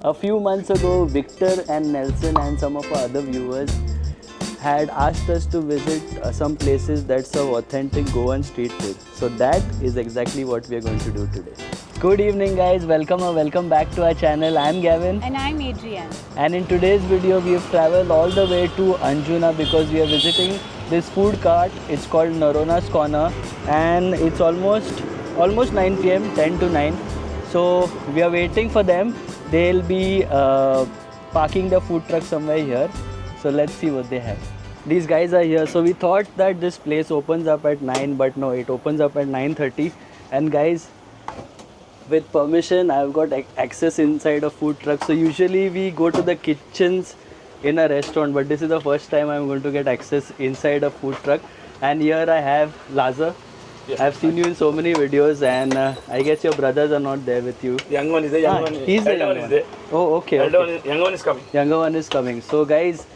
A few months ago, Victor and Nelson and some of our other viewers had asked us to visit some places that serve authentic Goan street food. So that is exactly what we are going to do today. Good evening guys, welcome or welcome back to our channel. I'm Gavin. And I'm Adrienne. And in today's video, we have traveled all the way to Anjuna because we are visiting this food cart. It's called Narona's Corner and it's almost 9 p.m, 10 to 9. So we are waiting for them. They'll be parking the food truck somewhere here. So let's see what they have. These guys are here. So we thought that this place opens up at 9, but no, it opens up at 9:30. And guys, with permission, I've got access inside a food truck. So usually we go to the kitchens in a restaurant, but this is the first time I'm going to get access inside a food truck. And here I have Lazar. Yeah. I've seen you in so many videos, and I guess your brothers are not there with you. Young one is there, young one is he's the young one. Is there. Oh, okay. Young one is coming. Younger one is coming. So guys,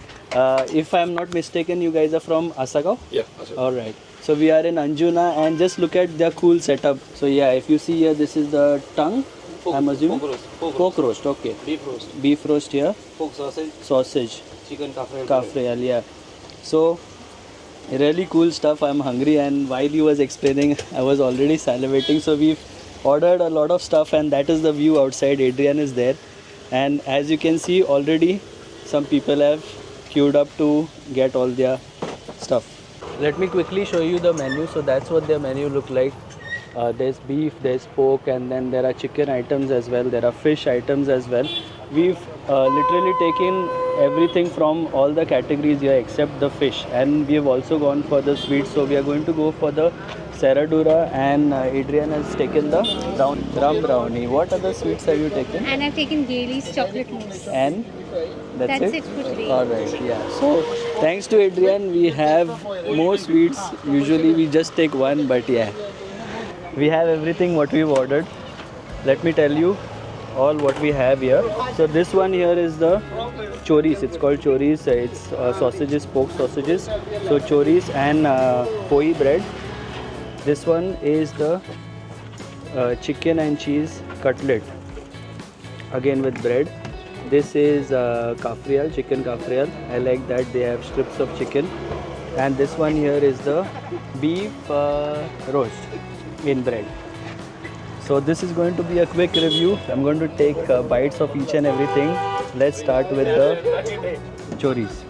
if I'm not mistaken, you guys are from Asagaon? Yeah, Asagaon. Alright. So we are in Anjuna and just look at their cool setup. So yeah, if you see here, this is the tongue. I'm assuming? Pork roast, okay. Beef roast. Beef roast here. Pork sausage. Sausage. Chicken kafrel. Kafrel, yeah. So, really cool stuff. I'm hungry, and while he was explaining, I was already salivating. So we've ordered a lot of stuff, and that is the view outside. Adrienne is there. And as you can see, already some people have queued up to get all their stuff. Let me quickly show you the menu. So that's what their menu look like. There's beef, there's pork, and then there are chicken items as well. There are fish items as well. We've literally taken everything from all the categories here except the fish, and we have also gone for the sweets. So we are going to go for the Serradura, and Adrienne has taken the rum brownie. What other sweets have you taken? And I've taken Gailey's chocolate mousse. And that's it for today. Alright, yeah. So thanks to Adrienne, we have more sweets. Usually we just take one, but yeah, we have everything what we've ordered. Let me tell you all what we have here. So this one here is the choris. It's called choris. It's sausages, pork sausages. So choris and poi bread. This one is the chicken and cheese cutlet, again with bread. This is kafrial, chicken kafrial. I like that they have strips of chicken. And this one here is the beef roast in bread. So this is going to be a quick review. I'm going to take bites of each and everything. Let's start with the choris.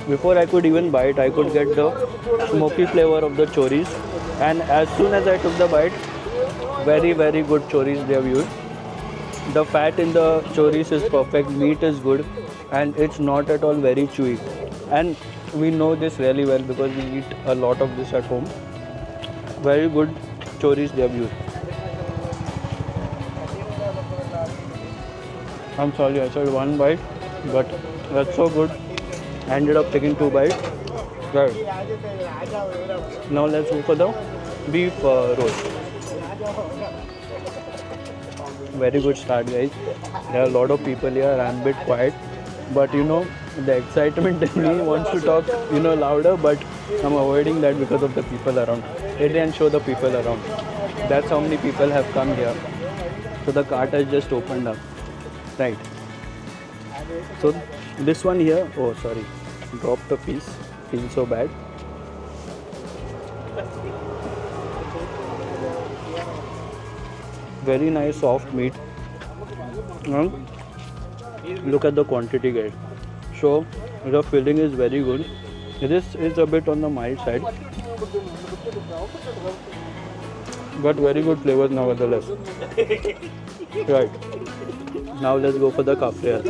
Before I could even bite, I could get the smoky flavor of the choris. And as soon as I took the bite, very good choris they have used. The fat in the choris is perfect, meat is good, and it's not at all very chewy. And we know this really well because we eat a lot of this at home. Very good choris they have used. I'm sorry, I said one bite, but that's so good. I ended up taking 2 bites. Right. Now let's go for the beef roast. Very good start, guys. There are a lot of people here. I'm a bit quiet, but you know, the excitement in me wants to talk, louder, but I'm avoiding that because of the people around. Adrienne, show the people around. That's how many people have come here. So the cart has just opened up. Right. So this one here, oh sorry, dropped a piece. Feels so bad. Very nice soft meat. Look at the quantity, guys. So the filling is very good. This is a bit on the mild side, but very good flavors nevertheless. Right. Now let's go for the kafrial.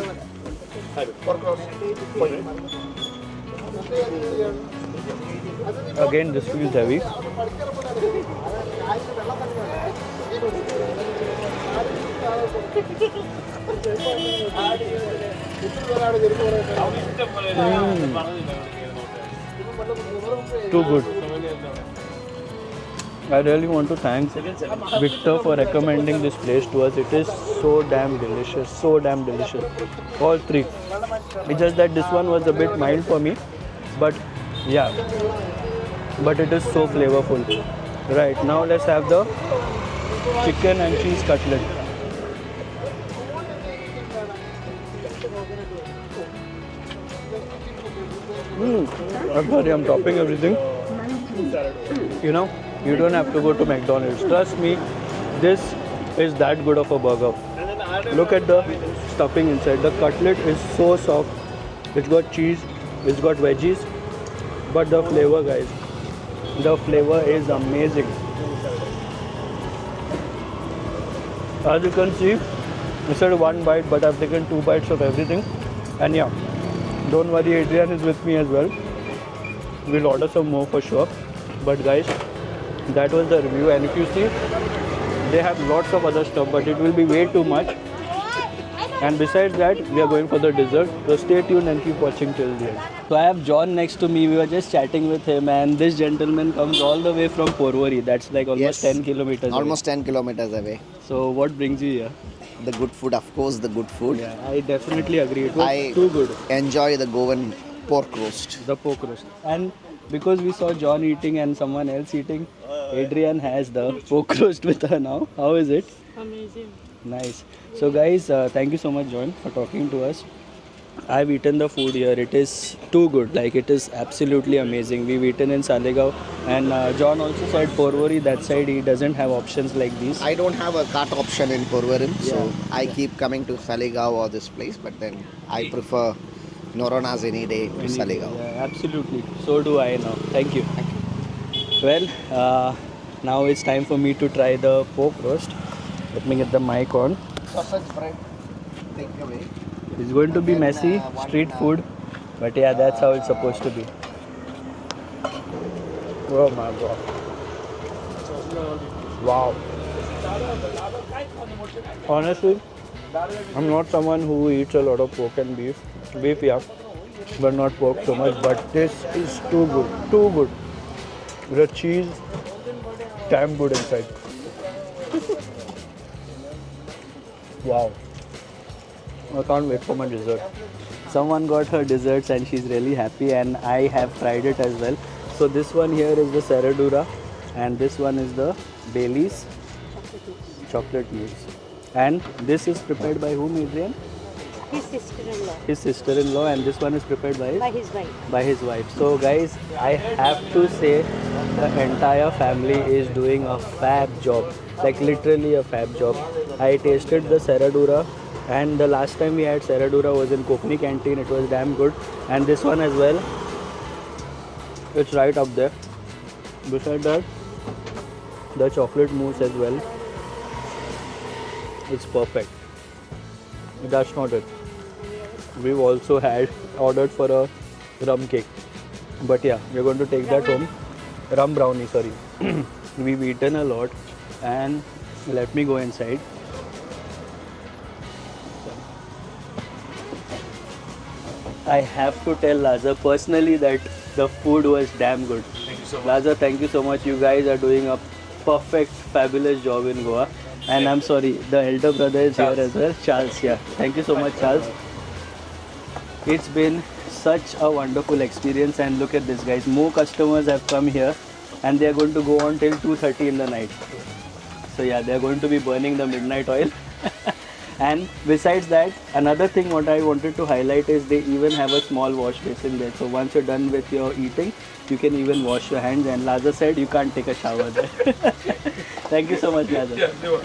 Again, this feels heavy. Too good. I really want to thank Victor for recommending this place to us. It is so damn delicious, so damn delicious. All three. It's just that this one was a bit mild for me, but yeah, but it is so flavorful. Right, now let's have the chicken and cheese cutlet. I'm sorry, I'm topping everything. You know, you don't have to go to McDonald's. Trust me, this is that good of a burger. Look at the stuffing inside. The cutlet is so soft. It's got cheese, it's got veggies, but the flavor, guys, the flavor is amazing. As you can see, I said one bite, but I've taken 2 bites of everything. And yeah, don't worry, Adrian is with me as well. We'll order some more for sure. But guys, that was the review. And if you see, they have lots of other stuff, but it will be way too much. And besides that, we are going for the dessert. So stay tuned and keep watching till the end. So I have John next to me. We were just chatting with him, and this gentleman comes all the way from Porvorim. That's like almost Yes. 10 kilometers. Almost 10 kilometers away. So what brings you here? The good food, of course, the good food. Yeah, I definitely agree. It was I- too good. Enjoy the Goan pork roast. The pork roast. And because we saw John eating and someone else eating, Adrian has the pork roast with her now. How is it? Amazing. Nice. So guys, thank you so much, John, for talking to us. I've eaten the food here. It is too good. Like, it is absolutely amazing. We've eaten in Salegaon, and John also said Porvorim, that side he doesn't have options like these. I don't have a cart option in Porvorim, so Yeah. I keep coming to Salegaon or this place, but then I prefer Noronas any day to Salegaon. Yeah, absolutely. So do I now. Thank you. Well, now it's time for me to try the pork roast. Let me get the mic on. Sausage bread, take away. It's going to be messy, street food, but yeah, that's how it's supposed to be. Oh my god. Wow. Honestly, I'm not someone who eats a lot of pork and beef. Beef, yeah, but not pork so much. But this is too good, too good. The cheese, damn good inside. Wow. I can't wait for my dessert. Someone got her desserts and she's really happy, and I have tried it as well. So this one here is the Serradura, and this one is the Bailey's chocolate mousse. And this is prepared by whom, Adrian? His sister-in-law. His sister-in-law, and this one is prepared by By his wife. by his wife. So guys, I have to say the entire family is doing a fab job, like literally a fab job. I tasted the Serradura, and the last time we had Serradura was in Kokni canteen. It was damn good, and this one as well. It's right up there. Beside that, the chocolate mousse as well. It's perfect. That's not it. We've also had ordered for a rum cake, but yeah, we're going to take that home. Rum brownie, sorry. We've eaten a lot, and let me go inside. I have to tell Laza personally that the food was damn good. Thank you so much. Laza, thank you so much. You guys are doing a perfect, fabulous job in Goa. And I'm sorry, the elder brother is Charles. here as well. Charles, yeah. Thank you so much, Charles. It's been such a wonderful experience, and look at this, guys. More customers have come here, and they are going to go on till 2:30 in the night. So yeah, they are going to be burning the midnight oil. And besides that, another thing what I wanted to highlight is they even have a small wash basin there. So once you're done with your eating, you can even wash your hands. And Laza said you can't take a shower there. Thank you so much, Laza. Yeah, they were.